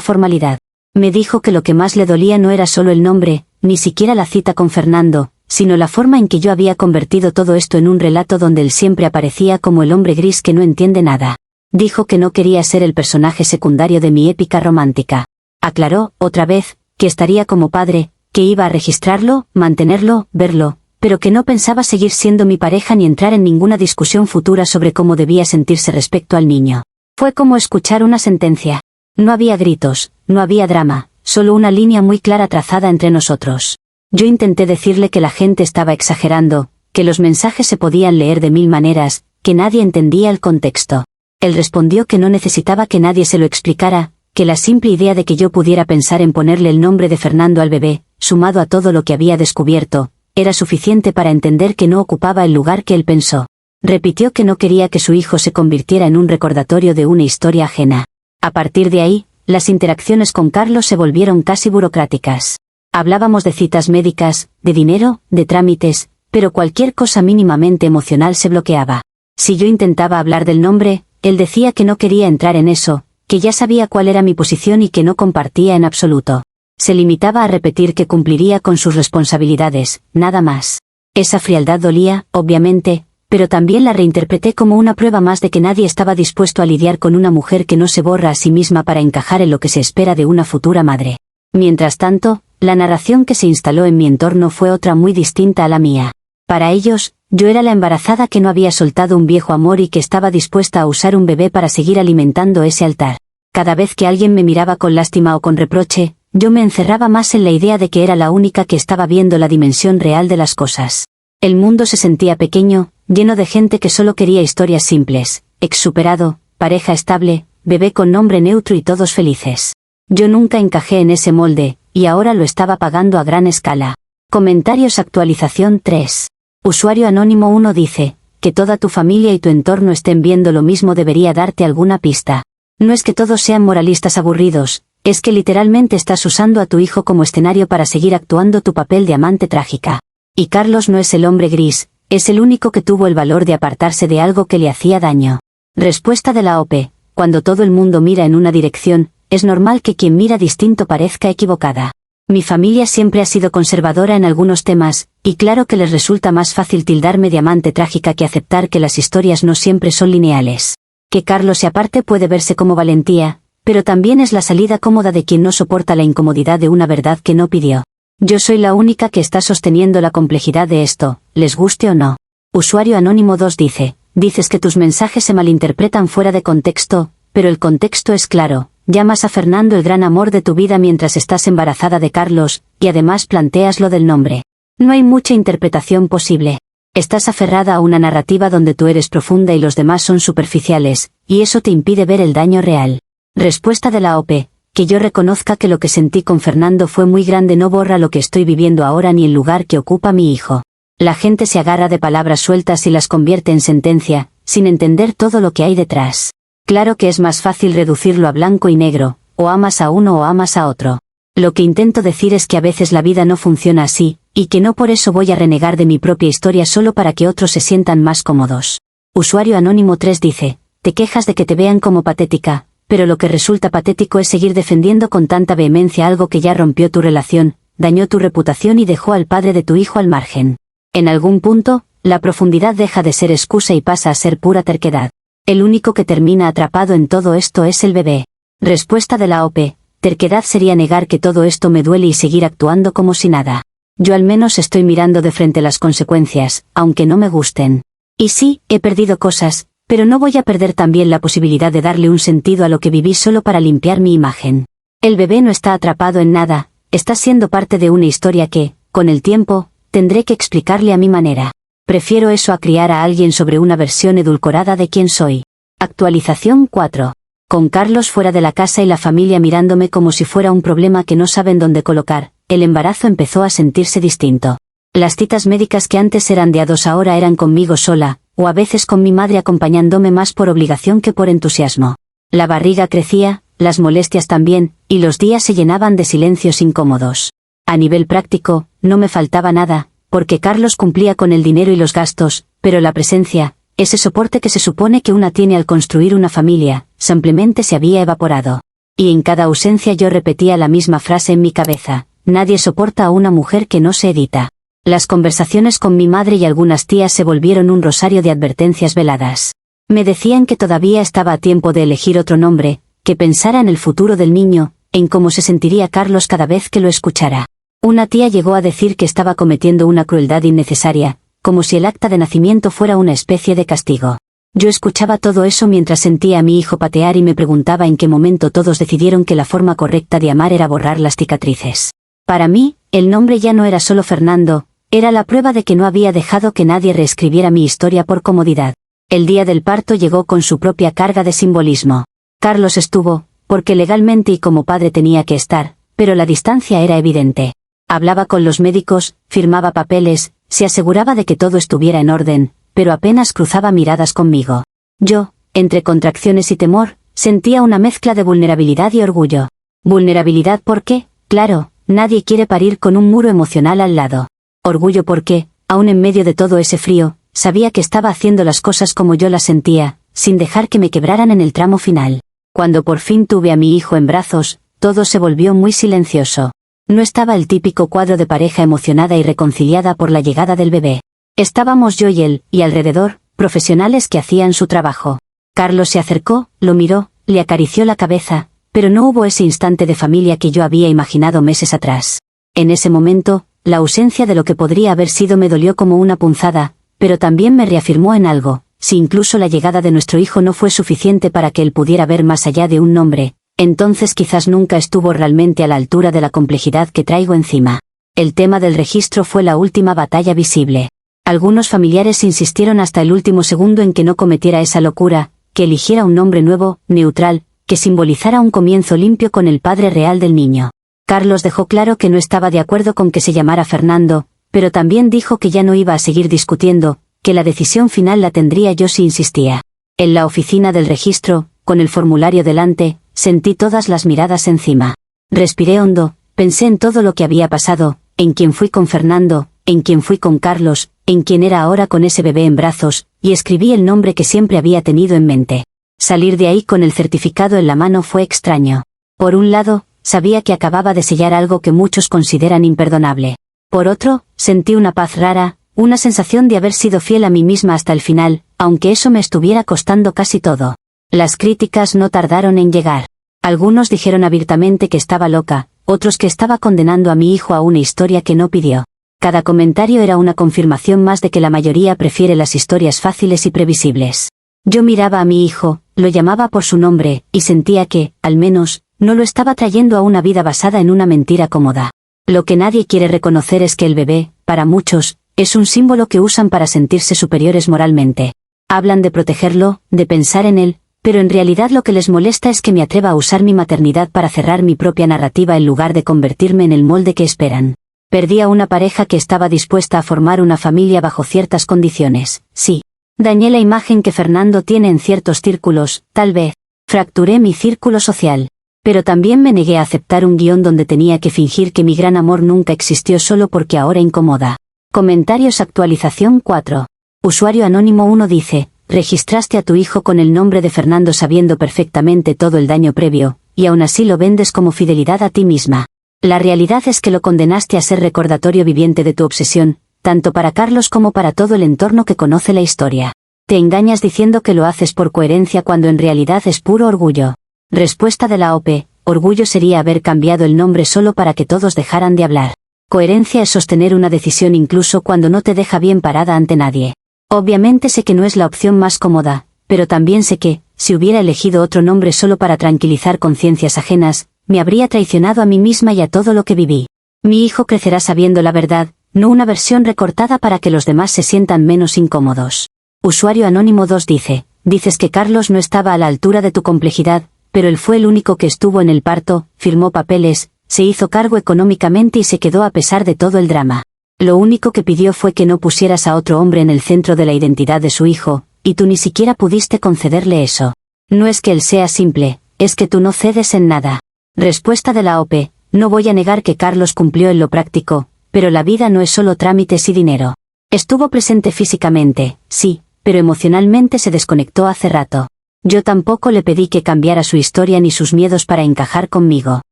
formalidad. Me dijo que lo que más le dolía no era solo el nombre, ni siquiera la cita con Fernando, sino la forma en que yo había convertido todo esto en un relato donde él siempre aparecía como el hombre gris que no entiende nada. Dijo que no quería ser el personaje secundario de mi épica romántica. Aclaró, otra vez, que estaría como padre, que iba a registrarlo, mantenerlo, verlo, pero que no pensaba seguir siendo mi pareja ni entrar en ninguna discusión futura sobre cómo debía sentirse respecto al niño. Fue como escuchar una sentencia. No había gritos, no había drama, solo una línea muy clara trazada entre nosotros. Yo intenté decirle que la gente estaba exagerando, que los mensajes se podían leer de 1000 maneras, que nadie entendía el contexto. Él respondió que no necesitaba que nadie se lo explicara, que la simple idea de que yo pudiera pensar en ponerle el nombre de Fernando al bebé, sumado a todo lo que había descubierto, era suficiente para entender que no ocupaba el lugar que él pensó. Repitió que no quería que su hijo se convirtiera en un recordatorio de una historia ajena. A partir de ahí, las interacciones con Carlos se volvieron casi burocráticas. Hablábamos de citas médicas, de dinero, de trámites, pero cualquier cosa mínimamente emocional se bloqueaba. Si yo intentaba hablar del nombre, él decía que no quería entrar en eso, que ya sabía cuál era mi posición y que no compartía en absoluto. Se limitaba a repetir que cumpliría con sus responsabilidades, nada más. Esa frialdad dolía, obviamente, pero también la reinterpreté como una prueba más de que nadie estaba dispuesto a lidiar con una mujer que no se borra a sí misma para encajar en lo que se espera de una futura madre. Mientras tanto, la narración que se instaló en mi entorno fue otra muy distinta a la mía. Para ellos, yo era la embarazada que no había soltado un viejo amor y que estaba dispuesta a usar un bebé para seguir alimentando ese altar. Cada vez que alguien me miraba con lástima o con reproche, yo me encerraba más en la idea de que era la única que estaba viendo la dimensión real de las cosas. El mundo se sentía pequeño, lleno de gente que solo quería historias simples, ex superado, pareja estable, bebé con nombre neutro y todos felices. Yo nunca encajé en ese molde, y ahora lo estaba pagando a gran escala. Comentarios. Actualización 3. Usuario anónimo 1 dice, que toda tu familia y tu entorno estén viendo lo mismo debería darte alguna pista. No es que todos sean moralistas aburridos, es que literalmente estás usando a tu hijo como escenario para seguir actuando tu papel de amante trágica. Y Carlos no es el hombre gris, es el único que tuvo el valor de apartarse de algo que le hacía daño. Respuesta de la OP. Cuando todo el mundo mira en una dirección, es normal que quien mira distinto parezca equivocada. Mi familia siempre ha sido conservadora en algunos temas, y claro que les resulta más fácil tildarme de amante trágica que aceptar que las historias no siempre son lineales. Que Carlos se aparte puede verse como valentía, pero también es la salida cómoda de quien no soporta la incomodidad de una verdad que no pidió. Yo soy la única que está sosteniendo la complejidad de esto, les guste o no. Usuario anónimo 2 dice, dices que tus mensajes se malinterpretan fuera de contexto, pero el contexto es claro, llamas a Fernando el gran amor de tu vida mientras estás embarazada de Carlos, y además planteas lo del nombre. No hay mucha interpretación posible. Estás aferrada a una narrativa donde tú eres profunda y los demás son superficiales, y eso te impide ver el daño real. Respuesta de la OP. Que yo reconozca que lo que sentí con Fernando fue muy grande no borra lo que estoy viviendo ahora ni el lugar que ocupa mi hijo. La gente se agarra de palabras sueltas y las convierte en sentencia, sin entender todo lo que hay detrás. Claro que es más fácil reducirlo a blanco y negro, o amas a uno o amas a otro. Lo que intento decir es que a veces la vida no funciona así, y que no por eso voy a renegar de mi propia historia solo para que otros se sientan más cómodos. Usuario anónimo 3 dice, te quejas de que te vean como patética, pero lo que resulta patético es seguir defendiendo con tanta vehemencia algo que ya rompió tu relación, dañó tu reputación y dejó al padre de tu hijo al margen. En algún punto, la profundidad deja de ser excusa y pasa a ser pura terquedad. El único que termina atrapado en todo esto es el bebé. Respuesta de la OP. Terquedad sería negar que todo esto me duele y seguir actuando como si nada. Yo al menos estoy mirando de frente las consecuencias, aunque no me gusten. Y sí, he perdido cosas, pero no voy a perder también la posibilidad de darle un sentido a lo que viví solo para limpiar mi imagen. El bebé no está atrapado en nada, está siendo parte de una historia que, con el tiempo, tendré que explicarle a mi manera. Prefiero eso a criar a alguien sobre una versión edulcorada de quién soy. Actualización 4. Con Carlos fuera de la casa y la familia mirándome como si fuera un problema que no saben dónde colocar, el embarazo empezó a sentirse distinto. Las citas médicas que antes eran de a dos ahora eran conmigo sola, o a veces con mi madre acompañándome más por obligación que por entusiasmo. La barriga crecía, las molestias también, y los días se llenaban de silencios incómodos. A nivel práctico, no me faltaba nada, porque Carlos cumplía con el dinero y los gastos, pero la presencia, Ese soporte que se supone que una tiene al construir una familia, simplemente se había evaporado. Y en cada ausencia yo repetía la misma frase en mi cabeza: nadie soporta a una mujer que no se edita. Las conversaciones con mi madre y algunas tías se volvieron un rosario de advertencias veladas. Me decían que todavía estaba a tiempo de elegir otro nombre, que pensara en el futuro del niño, en cómo se sentiría Carlos cada vez que lo escuchara. Una tía llegó a decir que estaba cometiendo una crueldad innecesaria, como si el acta de nacimiento fuera una especie de castigo. Yo escuchaba todo eso mientras sentía a mi hijo patear y me preguntaba en qué momento todos decidieron que la forma correcta de amar era borrar las cicatrices. Para mí, el nombre ya no era solo Fernando, era la prueba de que no había dejado que nadie reescribiera mi historia por comodidad. El día del parto llegó con su propia carga de simbolismo. Carlos estuvo, porque legalmente y como padre tenía que estar, pero la distancia era evidente. Hablaba con los médicos, firmaba papeles, se aseguraba de que todo estuviera en orden, pero apenas cruzaba miradas conmigo. Yo, entre contracciones y temor, sentía una mezcla de vulnerabilidad y orgullo. Vulnerabilidad porque, claro, nadie quiere parir con un muro emocional al lado. Orgullo porque, aún en medio de todo ese frío, sabía que estaba haciendo las cosas como yo las sentía, sin dejar que me quebraran en el tramo final. Cuando por fin tuve a mi hijo en brazos, todo se volvió muy silencioso. No estaba el típico cuadro de pareja emocionada y reconciliada por la llegada del bebé. Estábamos yo y él, y alrededor, profesionales que hacían su trabajo. Carlos se acercó, lo miró, le acarició la cabeza, pero no hubo ese instante de familia que yo había imaginado meses atrás. En ese momento, la ausencia de lo que podría haber sido me dolió como una punzada, pero también me reafirmó en algo: si incluso la llegada de nuestro hijo no fue suficiente para que él pudiera ver más allá de un nombre, entonces quizás nunca estuvo realmente a la altura de la complejidad que traigo encima. El tema del registro fue la última batalla visible. Algunos familiares insistieron hasta el último segundo en que no cometiera esa locura, que eligiera un nombre nuevo, neutral, que simbolizara un comienzo limpio con el padre real del niño. Carlos dejó claro que no estaba de acuerdo con que se llamara Fernando, pero también dijo que ya no iba a seguir discutiendo, que la decisión final la tendría yo si insistía. En la oficina del registro, con el formulario delante, sentí todas las miradas encima. Respiré hondo, pensé en todo lo que había pasado, en quién fui con Fernando, en quién fui con Carlos, en quién era ahora con ese bebé en brazos, y escribí el nombre que siempre había tenido en mente. Salir de ahí con el certificado en la mano fue extraño. Por un lado, sabía que acababa de sellar algo que muchos consideran imperdonable. Por otro, sentí una paz rara, una sensación de haber sido fiel a mí misma hasta el final, aunque eso me estuviera costando casi todo. Las críticas no tardaron en llegar. Algunos dijeron abiertamente que estaba loca, otros que estaba condenando a mi hijo a una historia que no pidió. Cada comentario era una confirmación más de que la mayoría prefiere las historias fáciles y previsibles. Yo miraba a mi hijo, lo llamaba por su nombre, y sentía que, al menos, no lo estaba trayendo a una vida basada en una mentira cómoda. Lo que nadie quiere reconocer es que el bebé, para muchos, es un símbolo que usan para sentirse superiores moralmente. Hablan de protegerlo, de pensar en él, pero en realidad lo que les molesta es que me atreva a usar mi maternidad para cerrar mi propia narrativa en lugar de convertirme en el molde que esperan. Perdí a una pareja que estaba dispuesta a formar una familia bajo ciertas condiciones, sí. Dañé la imagen que Fernando tiene en ciertos círculos, tal vez. Fracturé mi círculo social. Pero también me negué a aceptar un guión donde tenía que fingir que mi gran amor nunca existió solo porque ahora incomoda. Comentarios. Actualización 4. Usuario anónimo 1 dice: registraste a tu hijo con el nombre de Fernando sabiendo perfectamente todo el daño previo, y aún así lo vendes como fidelidad a ti misma. La realidad es que lo condenaste a ser recordatorio viviente de tu obsesión, tanto para Carlos como para todo el entorno que conoce la historia. Te engañas diciendo que lo haces por coherencia cuando en realidad es puro orgullo. Respuesta de la OP: orgullo sería haber cambiado el nombre solo para que todos dejaran de hablar. Coherencia es sostener una decisión incluso cuando no te deja bien parada ante nadie. Obviamente sé que no es la opción más cómoda, pero también sé que, si hubiera elegido otro nombre solo para tranquilizar conciencias ajenas, me habría traicionado a mí misma y a todo lo que viví. Mi hijo crecerá sabiendo la verdad, no una versión recortada para que los demás se sientan menos incómodos. Usuario anónimo 2 dice: dices que Carlos no estaba a la altura de tu complejidad, pero él fue el único que estuvo en el parto, firmó papeles, se hizo cargo económicamente y se quedó a pesar de todo el drama. Lo único que pidió fue que no pusieras a otro hombre en el centro de la identidad de su hijo, y tú ni siquiera pudiste concederle eso. No es que él sea simple, es que tú no cedes en nada. Respuesta de la OP: no voy a negar que Carlos cumplió en lo práctico, pero la vida no es solo trámites y dinero. Estuvo presente físicamente, sí, pero emocionalmente se desconectó hace rato. Yo tampoco le pedí que cambiara su historia ni sus miedos para encajar conmigo.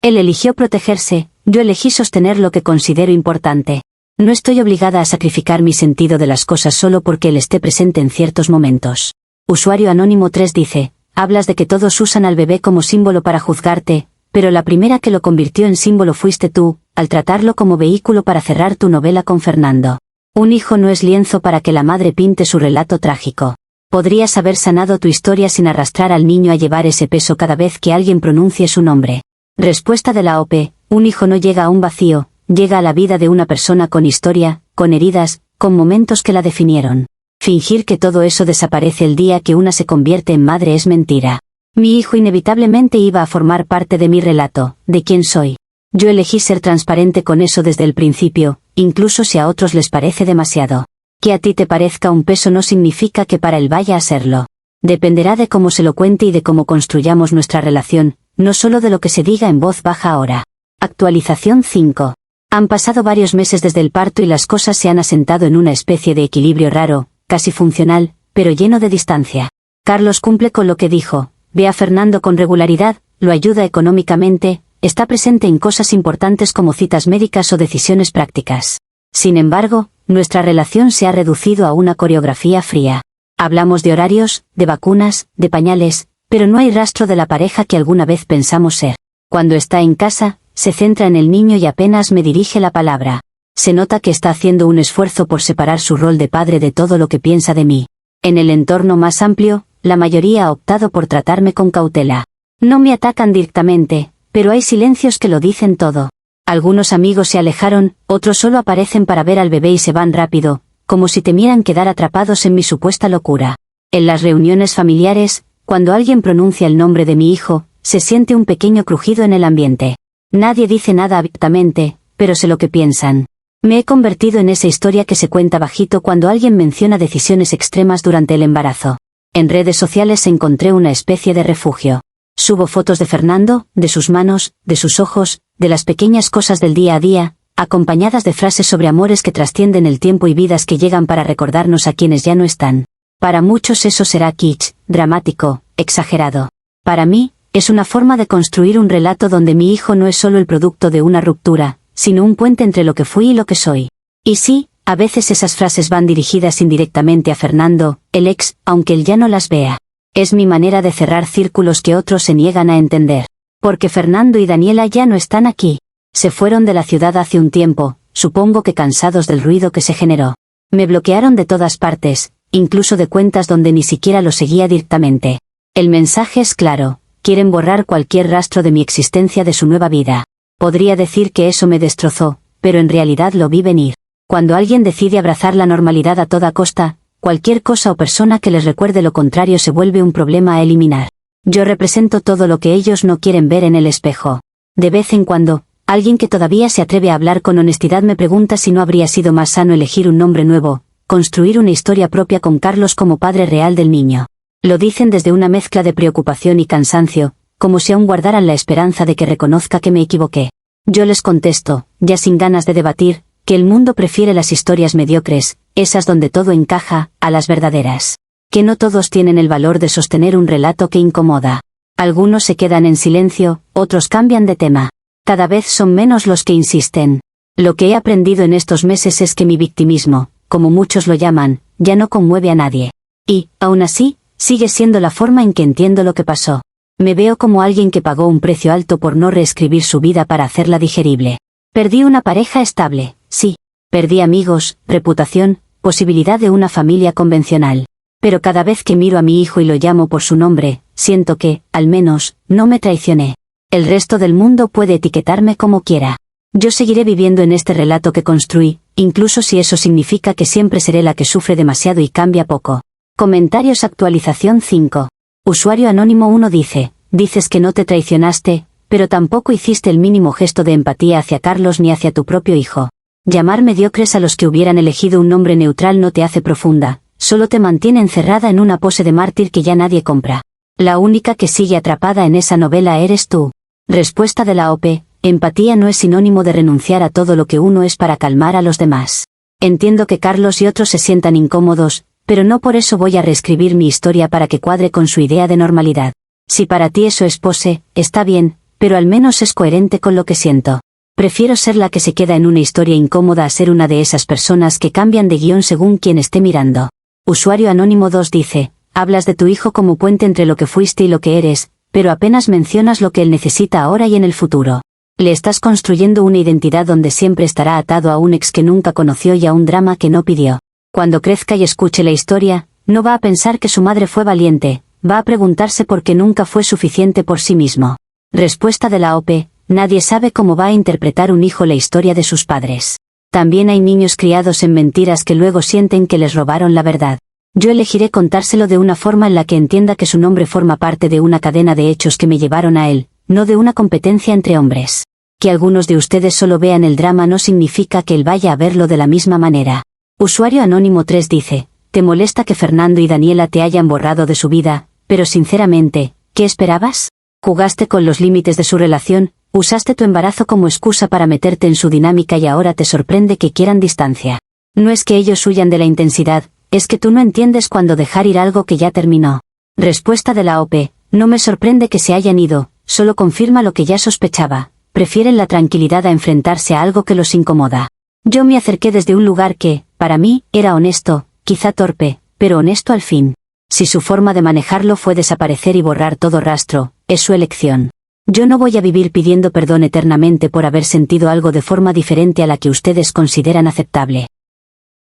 Él eligió protegerse, yo elegí sostener lo que considero importante. No estoy obligada a sacrificar mi sentido de las cosas solo porque él esté presente en ciertos momentos. Usuario Anónimo 3 dice, hablas de que todos usan al bebé como símbolo para juzgarte, pero la primera que lo convirtió en símbolo fuiste tú, al tratarlo como vehículo para cerrar tu novela con Fernando. Un hijo no es lienzo para que la madre pinte su relato trágico. Podrías haber sanado tu historia sin arrastrar al niño a llevar ese peso cada vez que alguien pronuncie su nombre. Respuesta de la OP, un hijo no llega a un vacío, llega a la vida de una persona con historia, con heridas, con momentos que la definieron. Fingir que todo eso desaparece el día que una se convierte en madre es mentira. Mi hijo inevitablemente iba a formar parte de mi relato, de quién soy. Yo elegí ser transparente con eso desde el principio, incluso si a otros les parece demasiado. Que a ti te parezca un peso no significa que para él vaya a serlo. Dependerá de cómo se lo cuente y de cómo construyamos nuestra relación, no solo de lo que se diga en voz baja ahora. Actualización 5. Han pasado varios meses desde el parto y las cosas se han asentado en una especie de equilibrio raro, casi funcional, pero lleno de distancia. Carlos cumple con lo que dijo, ve a Fernando con regularidad, lo ayuda económicamente, está presente en cosas importantes como citas médicas o decisiones prácticas. Sin embargo, nuestra relación se ha reducido a una coreografía fría. Hablamos de horarios, de vacunas, de pañales, pero no hay rastro de la pareja que alguna vez pensamos ser. Cuando está en casa, se centra en el niño y apenas me dirige la palabra. Se nota que está haciendo un esfuerzo por separar su rol de padre de todo lo que piensa de mí. En el entorno más amplio, la mayoría ha optado por tratarme con cautela. No me atacan directamente, pero hay silencios que lo dicen todo. Algunos amigos se alejaron, otros solo aparecen para ver al bebé y se van rápido, como si temieran quedar atrapados en mi supuesta locura. En las reuniones familiares, cuando alguien pronuncia el nombre de mi hijo, se siente un pequeño crujido en el ambiente. Nadie dice nada abiertamente, pero sé lo que piensan. Me he convertido en esa historia que se cuenta bajito cuando alguien menciona decisiones extremas durante el embarazo. En redes sociales encontré una especie de refugio. Subo fotos de Fernando, de sus manos, de sus ojos, de las pequeñas cosas del día a día, acompañadas de frases sobre amores que trascienden el tiempo y vidas que llegan para recordarnos a quienes ya no están. Para muchos eso será kitsch, dramático, exagerado. Para mí, es una forma de construir un relato donde mi hijo no es solo el producto de una ruptura, sino un puente entre lo que fui y lo que soy. Y sí, a veces esas frases van dirigidas indirectamente a Fernando, el ex, aunque él ya no las vea. Es mi manera de cerrar círculos que otros se niegan a entender. Porque Fernando y Daniela ya no están aquí. Se fueron de la ciudad hace un tiempo, supongo que cansados del ruido que se generó. Me bloquearon de todas partes, incluso de cuentas donde ni siquiera lo seguía directamente. El mensaje es claro, quieren borrar cualquier rastro de mi existencia de su nueva vida. Podría decir que eso me destrozó, pero en realidad lo vi venir. Cuando alguien decide abrazar la normalidad a toda costa, cualquier cosa o persona que les recuerde lo contrario se vuelve un problema a eliminar. Yo represento todo lo que ellos no quieren ver en el espejo. De vez en cuando, alguien que todavía se atreve a hablar con honestidad me pregunta si no habría sido más sano elegir un nombre nuevo, construir una historia propia con Carlos como padre real del niño. Lo dicen desde una mezcla de preocupación y cansancio, como si aún guardaran la esperanza de que reconozca que me equivoqué. Yo les contesto, ya sin ganas de debatir, que el mundo prefiere las historias mediocres, esas donde todo encaja, a las verdaderas. Que no todos tienen el valor de sostener un relato que incomoda. Algunos se quedan en silencio, otros cambian de tema. Cada vez son menos los que insisten. Lo que he aprendido en estos meses es que mi victimismo, como muchos lo llaman, ya no conmueve a nadie. Y, aún así, sigue siendo la forma en que entiendo lo que pasó. Me veo como alguien que pagó un precio alto por no reescribir su vida para hacerla digerible. Perdí una pareja estable, sí. Perdí amigos, reputación, posibilidad de una familia convencional. Pero cada vez que miro a mi hijo y lo llamo por su nombre, siento que, al menos, no me traicioné. El resto del mundo puede etiquetarme como quiera. Yo seguiré viviendo en este relato que construí, incluso si eso significa que siempre seré la que sufre demasiado y cambia poco. Comentarios. Actualización 5. Usuario Anónimo 1 dice, dices que no te traicionaste, pero tampoco hiciste el mínimo gesto de empatía hacia Carlos ni hacia tu propio hijo. Llamar mediocres a los que hubieran elegido un nombre neutral no te hace profunda, solo te mantiene encerrada en una pose de mártir que ya nadie compra. La única que sigue atrapada en esa novela eres tú. Respuesta de la OP, empatía no es sinónimo de renunciar a todo lo que uno es para calmar a los demás. Entiendo que Carlos y otros se sientan incómodos, pero no por eso voy a reescribir mi historia para que cuadre con su idea de normalidad. Si para ti eso es pose, está bien, pero al menos es coherente con lo que siento. Prefiero ser la que se queda en una historia incómoda a ser una de esas personas que cambian de guión según quien esté mirando. Usuario Anónimo 2 dice, hablas de tu hijo como puente entre lo que fuiste y lo que eres, pero apenas mencionas lo que él necesita ahora y en el futuro. Le estás construyendo una identidad donde siempre estará atado a un ex que nunca conoció y a un drama que no pidió. Cuando crezca y escuche la historia, no va a pensar que su madre fue valiente, va a preguntarse por qué nunca fue suficiente por sí mismo. Respuesta de la OP, nadie sabe cómo va a interpretar un hijo la historia de sus padres. También hay niños criados en mentiras que luego sienten que les robaron la verdad. Yo elegiré contárselo de una forma en la que entienda que su nombre forma parte de una cadena de hechos que me llevaron a él, no de una competencia entre hombres. Que algunos de ustedes solo vean el drama no significa que él vaya a verlo de la misma manera. Usuario Anónimo 3 dice, te molesta que Fernando y Daniela te hayan borrado de su vida, pero sinceramente, ¿qué esperabas? Jugaste con los límites de su relación, usaste tu embarazo como excusa para meterte en su dinámica y ahora te sorprende que quieran distancia. No es que ellos huyan de la intensidad, es que tú no entiendes cuándo dejar ir algo que ya terminó. Respuesta de la OP, no me sorprende que se hayan ido, solo confirma lo que ya sospechaba, prefieren la tranquilidad a enfrentarse a algo que los incomoda. Yo me acerqué desde un lugar que, para mí, era honesto, quizá torpe, pero honesto al fin. Si su forma de manejarlo fue desaparecer y borrar todo rastro, es su elección. Yo no voy a vivir pidiendo perdón eternamente por haber sentido algo de forma diferente a la que ustedes consideran aceptable.